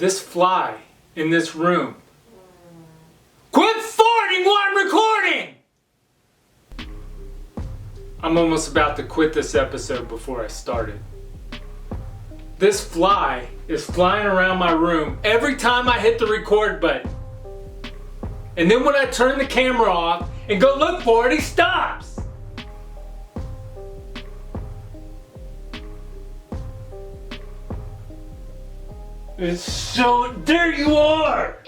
This fly in this room. Quit farting while I'm recording! I'm almost about to quit this episode before I started. This fly is flying around my room every time I hit the record button. And then when I turn the camera off and go look for it, he stops. It's so, there you are!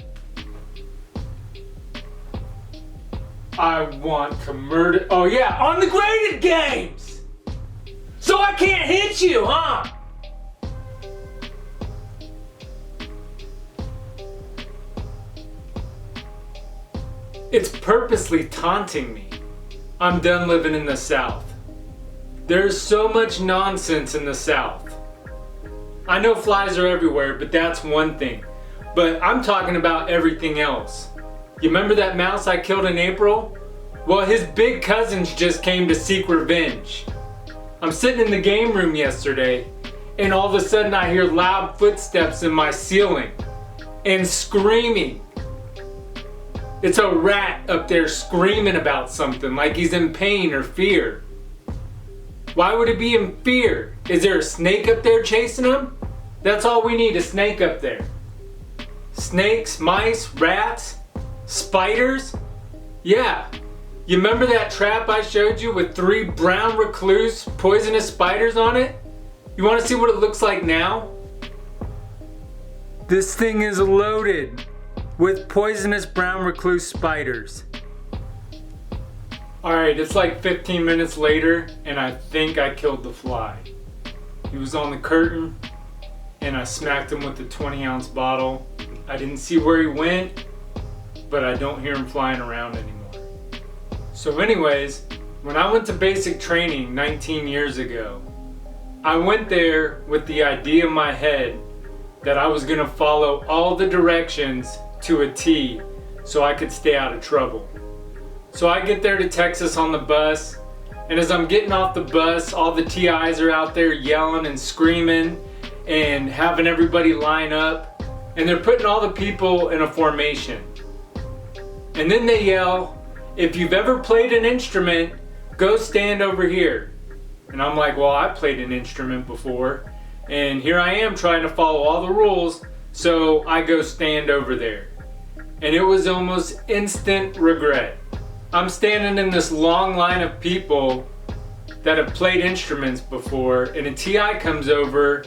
I want to murder, oh yeah, on the graded games! So I can't hit you, huh? It's purposely taunting me. I'm done living in the South. There's so much nonsense in the South. I know flies are everywhere, but that's one thing. But I'm talking about everything else. You remember that mouse I killed in April? Well, his big cousins just came to seek revenge. I'm sitting in the game room yesterday, and all of a sudden I hear loud footsteps in my ceiling and screaming. It's a rat up there screaming about something, like he's in pain or fear. Why would he be in fear? Is there a snake up there chasing him? That's all we need, a snake up there. Snakes, mice, rats, spiders? Yeah. You remember that trap I showed you with 3 brown recluse poisonous spiders on it? You want to see what it looks like now? This thing is loaded with poisonous brown recluse spiders. Alright, it's like 15 minutes later and I think I killed the fly. He was on the curtain and I smacked him with the 20-ounce bottle. I didn't see where he went, but I don't hear him flying around anymore. So anyways, when I went to basic training 19 years ago, I went there with the idea in my head that I was going to follow all the directions to a T so I could stay out of trouble. So I get there to Texas on the bus, and as I'm getting off the bus, all the TIs are out there yelling and screaming and having everybody line up, and they're putting all the people in a formation. And then they yell, if you've ever played an instrument, go stand over here. And I'm like, well, I played an instrument before, and here I am trying to follow all the rules, so I go stand over there. And it was almost instant regret. I'm standing in this long line of people that have played instruments before, and a TI comes over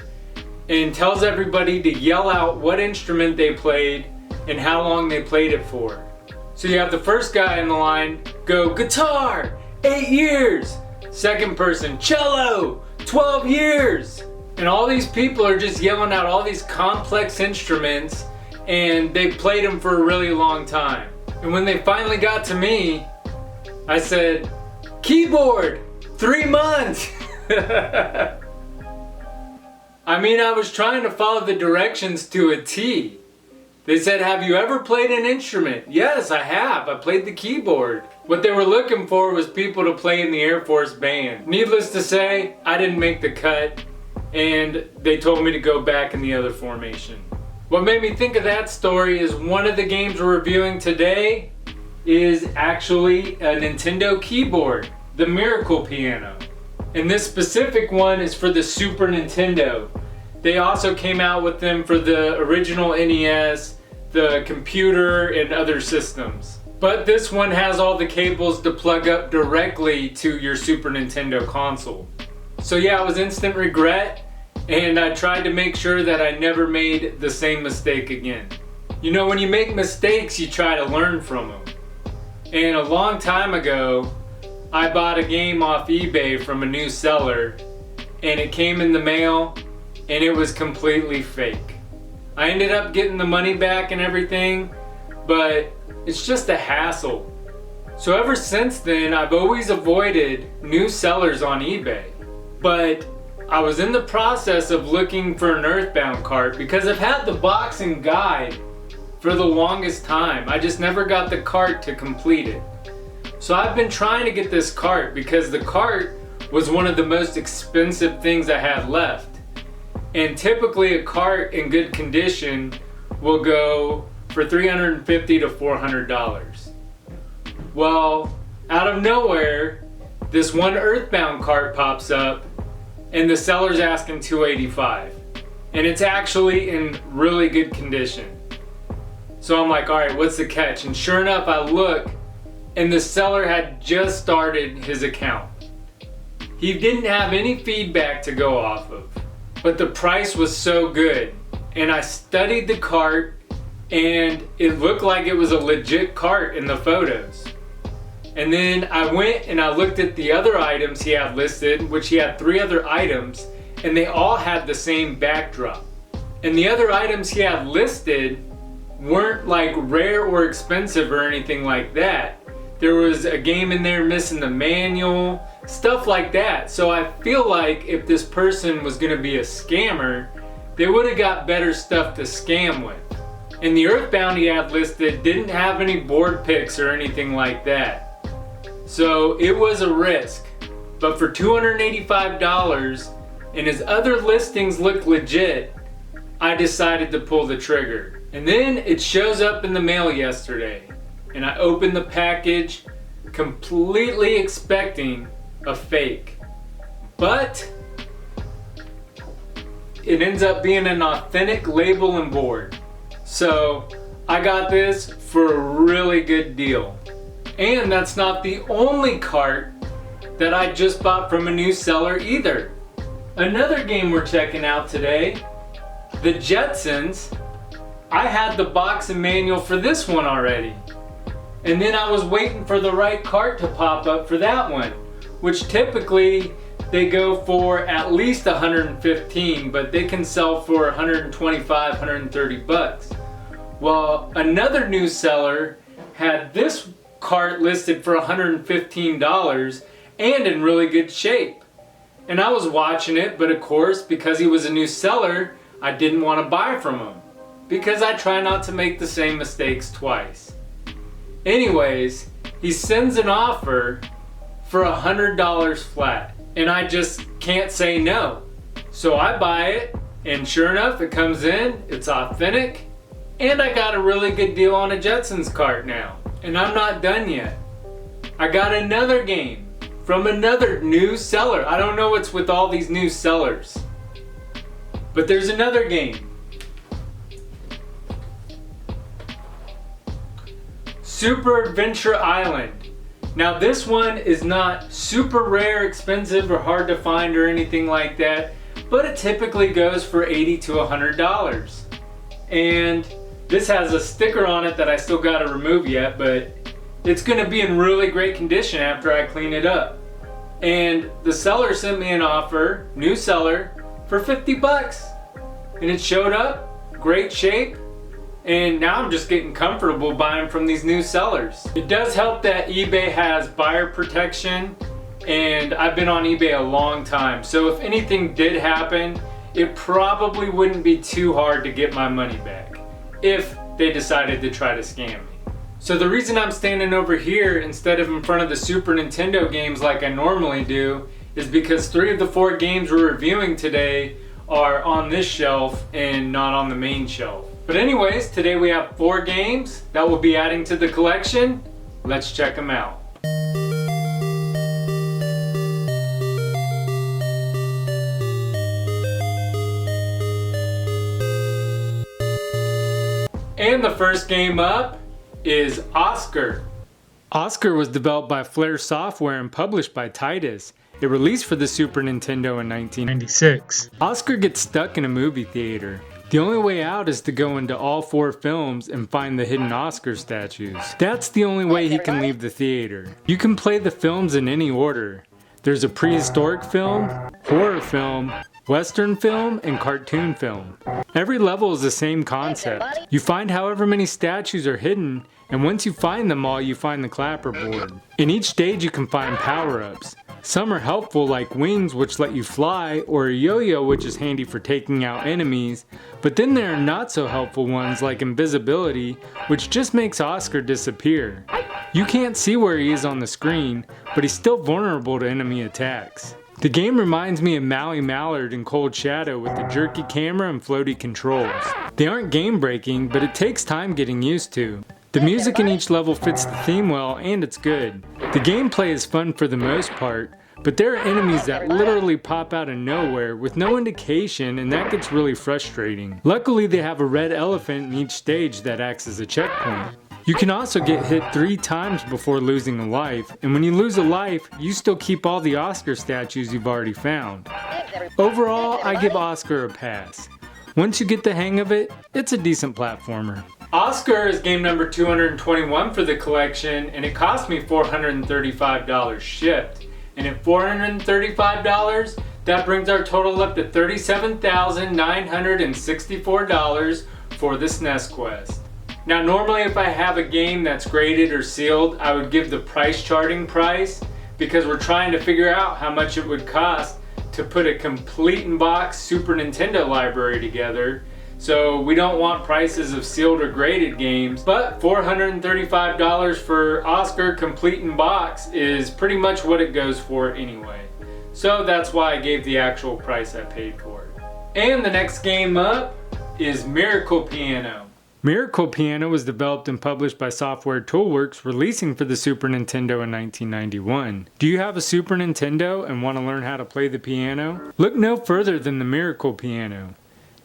and tells everybody to yell out what instrument they played and how long they played it for. So you have the first guy in the line go, guitar, 8 years. Second person, cello, 12 years. And all these people are just yelling out all these complex instruments, and they played them for a really long time. And when they finally got to me, I said, keyboard, 3 months. I mean, I was trying to follow the directions to a T. They said, have you ever played an instrument? Yes, I have. I played the keyboard. What they were looking for was people to play in the Air Force band. Needless to say, I didn't make the cut, and they told me to go back in the other formation. What made me think of that story is one of the games we're reviewing today is actually a Nintendo keyboard, the Miracle Piano. And this specific one is for the Super Nintendo. They also came out with them for the original NES, the computer, and other systems. But this one has all the cables to plug up directly to your Super Nintendo console. So yeah, it was instant regret, and I tried to make sure that I never made the same mistake again. You know, when you make mistakes, you try to learn from them. And a long time ago, I bought a game off eBay from a new seller, and it came in the mail, and it was completely fake. I ended up getting the money back and everything, but it's just a hassle. So ever since then, I've always avoided new sellers on eBay. But I was in the process of looking for an Earthbound cart because I've had the box and guide for the longest time. I just never got the cart to complete it. So I've been trying to get this cart because the cart was one of the most expensive things I had left. And typically a cart in good condition will go for $350 to $400. Well, out of nowhere, this one Earthbound cart pops up and the seller's asking $285. And it's actually in really good condition. So I'm like, all right, what's the catch? And sure enough, I look and the seller had just started his account. He didn't have any feedback to go off of, but the price was so good. And I studied the cart and it looked like it was a legit cart in the photos. And then I went and I looked at the other items he had listed, which he had 3 other items, and they all had the same backdrop. And the other items he had listed weren't like rare or expensive or anything like that. There was a game in there missing the manual, stuff like that. So I feel like if this person was gonna be a scammer, they would have got better stuff to scam with. And the Earthbound he had listed didn't have any board picks or anything like that. So it was a risk. But for $285 and his other listings looked legit, I decided to pull the trigger. And then it shows up in the mail yesterday. And I opened the package completely expecting a fake. But it ends up being an authentic label and board. So I got this for a really good deal. And that's not the only cart that I just bought from a new seller either. Another game we're checking out today, the Jetsons. I had the box and manual for this one already. And then I was waiting for the right cart to pop up for that one, which typically they go for at least $115, but they can sell for $125, $130. Well, another new seller had this cart listed for $115 and in really good shape. And I was watching it, but of course, because he was a new seller, I didn't want to buy from him because I try not to make the same mistakes twice. Anyways, he sends an offer for $100 flat, and I just can't say no. So I buy it, and sure enough, it comes in, it's authentic, and I got a really good deal on a Jetsons cart now. And I'm not done yet. I got another game from another new seller. I don't know what's with all these new sellers, but there's another game. Super Adventure Island. Now this one is not super rare, expensive, or hard to find or anything like that, but it typically goes for $80 to $100. And this has a sticker on it that I still gotta remove yet, but it's gonna be in really great condition after I clean it up. And the seller sent me an offer, new seller, for $50. And it showed up, great shape, and now I'm just getting comfortable buying from these new sellers. It does help that eBay has buyer protection, and I've been on eBay a long time, so if anything did happen, it probably wouldn't be too hard to get my money back if they decided to try to scam me. So the reason I'm standing over here instead of in front of the Super Nintendo games like I normally do is because 3 of the 4 games we're reviewing today are on this shelf and not on the main shelf. But anyways, today we have 4 games that we'll be adding to the collection. Let's check them out. And the first game up is Oscar. Oscar was developed by Flare Software and published by Titus. It released for the Super Nintendo in 1996. Oscar gets stuck in a movie theater. The only way out is to go into all 4 films and find the hidden Oscar statues. That's the only way he can leave the theater. You can play the films in any order. There's a prehistoric film, horror film, Western film, and cartoon film. Every level is the same concept. You find however many statues are hidden, and once you find them all, you find the clapperboard. In each stage you can find power-ups. Some are helpful like wings which let you fly, or a yo-yo which is handy for taking out enemies, but then there are not so helpful ones like invisibility, which just makes Oscar disappear. You can't see where he is on the screen, but he's still vulnerable to enemy attacks. The game reminds me of Maui Mallard in Cold Shadow with the jerky camera and floaty controls. They aren't game breaking, but it takes time getting used to. The music in each level fits the theme well and it's good. The gameplay is fun for the most part, but there are enemies that literally pop out of nowhere with no indication, and that gets really frustrating. Luckily they have a red elephant in each stage that acts as a checkpoint. You can also get hit 3 times before losing a life, and when you lose a life, you still keep all the Oscar statues you've already found. Overall, I give Oscar a pass. Once you get the hang of it, it's a decent platformer. Oscar is game number 221 for the collection, and it cost me $435 shipped. And at $435, that brings our total up to $37,964 for the SNES Quest. Now normally if I have a game that's graded or sealed, I would give the price charting price, because we're trying to figure out how much it would cost to put a complete in box Super Nintendo library together. So we don't want prices of sealed or graded games, but $435 for Oscar complete in box is pretty much what it goes for anyway. So that's why I gave the actual price I paid for it. And the next game up is Miracle Piano. Miracle Piano was developed and published by Software Toolworks, releasing for the Super Nintendo in 1991. Do you have a Super Nintendo and want to learn how to play the piano? Look no further than the Miracle Piano.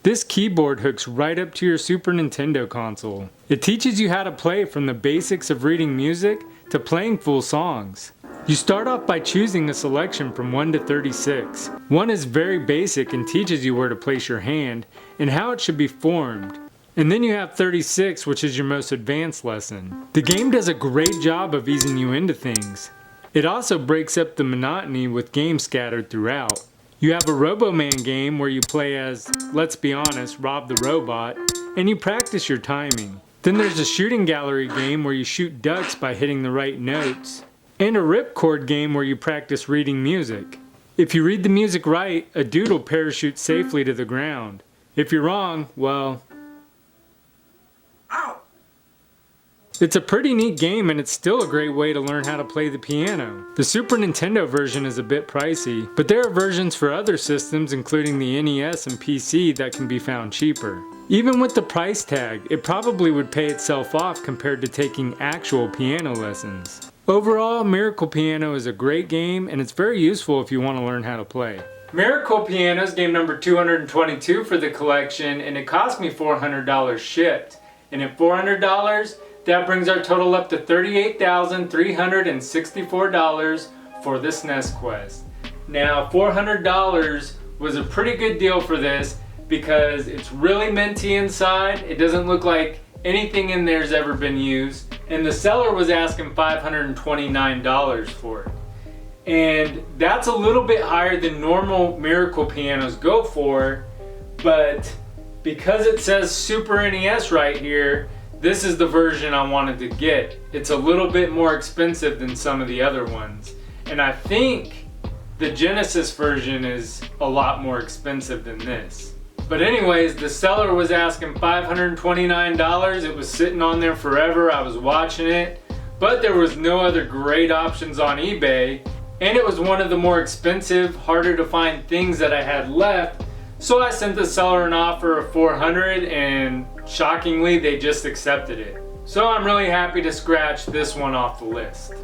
This keyboard hooks right up to your Super Nintendo console. It teaches you how to play from the basics of reading music to playing full songs. You start off by choosing a selection from 1 to 36. 1 is very basic and teaches you where to place your hand and how it should be formed. And then you have 36, which is your most advanced lesson. The game does a great job of easing you into things. It also breaks up the monotony with games scattered throughout. You have a Roboman game where you play as, let's be honest, Rob the Robot, and you practice your timing. Then there's a shooting gallery game where you shoot ducks by hitting the right notes, and a ripcord game where you practice reading music. If you read the music right, a dude will parachute safely to the ground. If you're wrong, well, it's a pretty neat game, and it's still a great way to learn how to play the piano. The Super Nintendo version is a bit pricey, but there are versions for other systems including the NES and PC that can be found cheaper. Even with the price tag, it probably would pay itself off compared to taking actual piano lessons. Overall, Miracle Piano is a great game, and it's very useful if you want to learn how to play. Miracle Piano is game number 222 for the collection, and it cost me $400 shipped. And at $400, that brings our total up to $38,364 for the SNES Quest. Now, $400 was a pretty good deal for this because it's really minty inside. It doesn't look like anything in there's ever been used. And the seller was asking $529 for it. And that's a little bit higher than normal Miracle Pianos go for, but because it says Super NES right here, this is the version I wanted to get. It's a little bit more expensive than some of the other ones. And I think the Genesis version is a lot more expensive than this. But anyways, the seller was asking $529. It was sitting on there forever. I was watching it, but there was no other great options on eBay. And it was one of the more expensive, harder to find things that I had left. So I sent the seller an offer of $400, and shockingly they just accepted it. So I'm really happy to scratch this one off the list.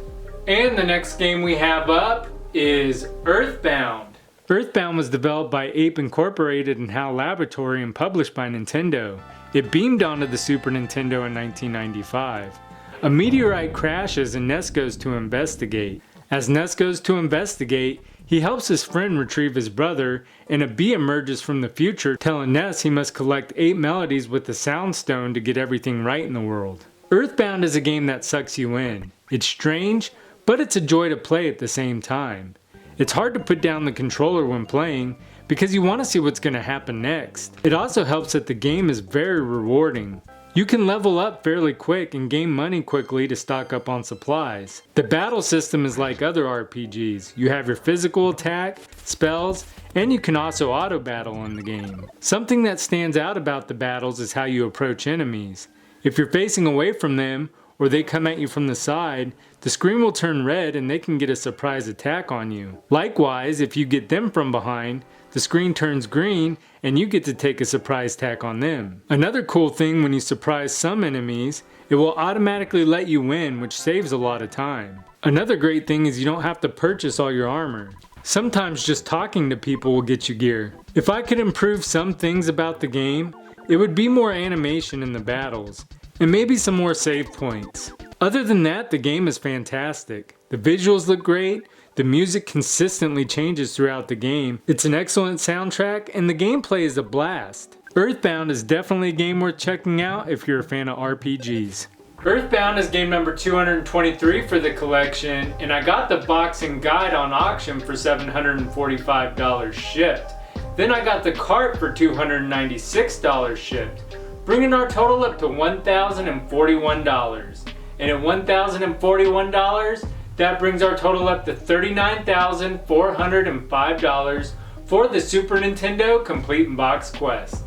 And the next game we have up is Earthbound. Earthbound was developed by Ape Incorporated and HAL Laboratory and published by Nintendo. It beamed onto the Super Nintendo in 1995. A meteorite crashes and Ness goes to investigate. As Ness goes to investigate, he helps his friend retrieve his brother, and a bee emerges from the future telling Ness he must collect 8 melodies with the Sound Stone to get everything right in the world. Earthbound is a game that sucks you in. It's strange, but it's a joy to play at the same time. It's hard to put down the controller when playing because you want to see what's going to happen next. It also helps that the game is very rewarding. You can level up fairly quick and gain money quickly to stock up on supplies. The battle system is like other RPGs. You have your physical attack, spells, and you can also auto battle in the game. Something that stands out about the battles is how you approach enemies. If you're facing away from them, or they come at you from the side, the screen will turn red and they can get a surprise attack on you. Likewise, if you get them from behind, the screen turns green and you get to take a surprise attack on them. Another cool thing when you surprise some enemies, it will automatically let you win, which saves a lot of time. Another great thing is you don't have to purchase all your armor. Sometimes just talking to people will get you gear. If I could improve some things about the game, it would be more animation in the battles, and maybe some more save points. Other than that, the game is fantastic. The visuals look great, the music consistently changes throughout the game, it's an excellent soundtrack, and the gameplay is a blast. Earthbound is definitely a game worth checking out if you're a fan of RPGs. Earthbound is game number 223 for the collection, and I got the box and guide on auction for $745 shipped. Then I got the cart for $296 shipped, bringing our total up to $1,041. And at $1,041, that brings our total up to $39,405 for the Super Nintendo Complete in Box Quest.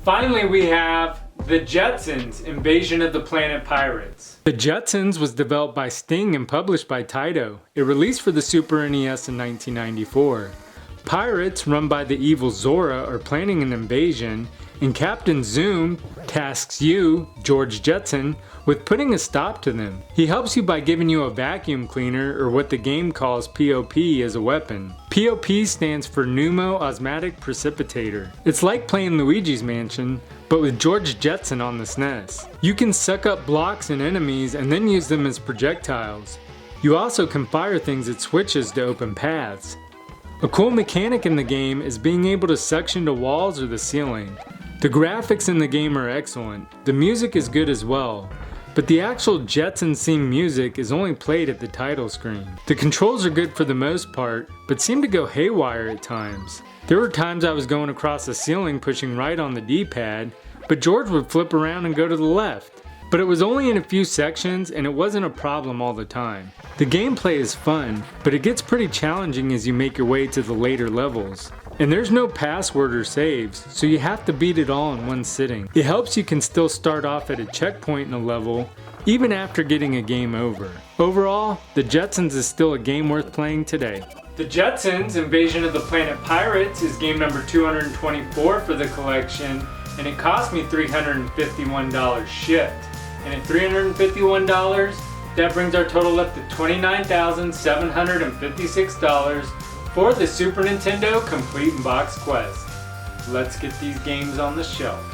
Finally, we have the Jetsons, Invasion of the Planet Pirates. The Jetsons was developed by Sting and published by Taito. It released for the Super NES in 1994. Pirates, run by the evil Zora, are planning an invasion, and Captain Zoom tasks you, George Jetson, with putting a stop to them. He helps you by giving you a vacuum cleaner, or what the game calls POP, as a weapon. POP stands for Pneumo-Osmotic Precipitator. It's like playing Luigi's Mansion, but with George Jetson on the SNES. You can suck up blocks and enemies and then use them as projectiles. You also can fire things at switches to open paths. A cool mechanic in the game is being able to suction to walls or the ceiling. The graphics in the game are excellent. The music is good as well. But the actual Jetsons theme music is only played at the title screen. The controls are good for the most part, but seem to go haywire at times. There were times I was going across the ceiling pushing right on the D-pad, but George would flip around and go to the left. But it was only in a few sections and it wasn't a problem all the time. The gameplay is fun, but it gets pretty challenging as you make your way to the later levels. And there's no password or saves, so you have to beat it all in one sitting. It helps you can still start off at a checkpoint in a level, even after getting a game over. Overall, the Jetsons is still a game worth playing today. The Jetsons, Invasion of the Planet Pirates, is game number 224 for the collection, and it cost me $351 shipped. And at $351, that brings our total up to $29,756 for the Super Nintendo Complete in Box Quest. Let's get these games on the shelf.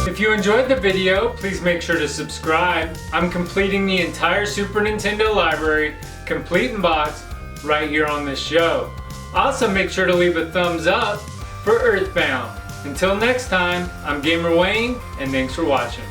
If you enjoyed the video, please make sure to subscribe. I'm completing the entire Super Nintendo library, complete in box, right here on this show. Also make sure to leave a thumbs up for Earthbound. Until next time, I'm Gamer Wayne, and thanks for watching.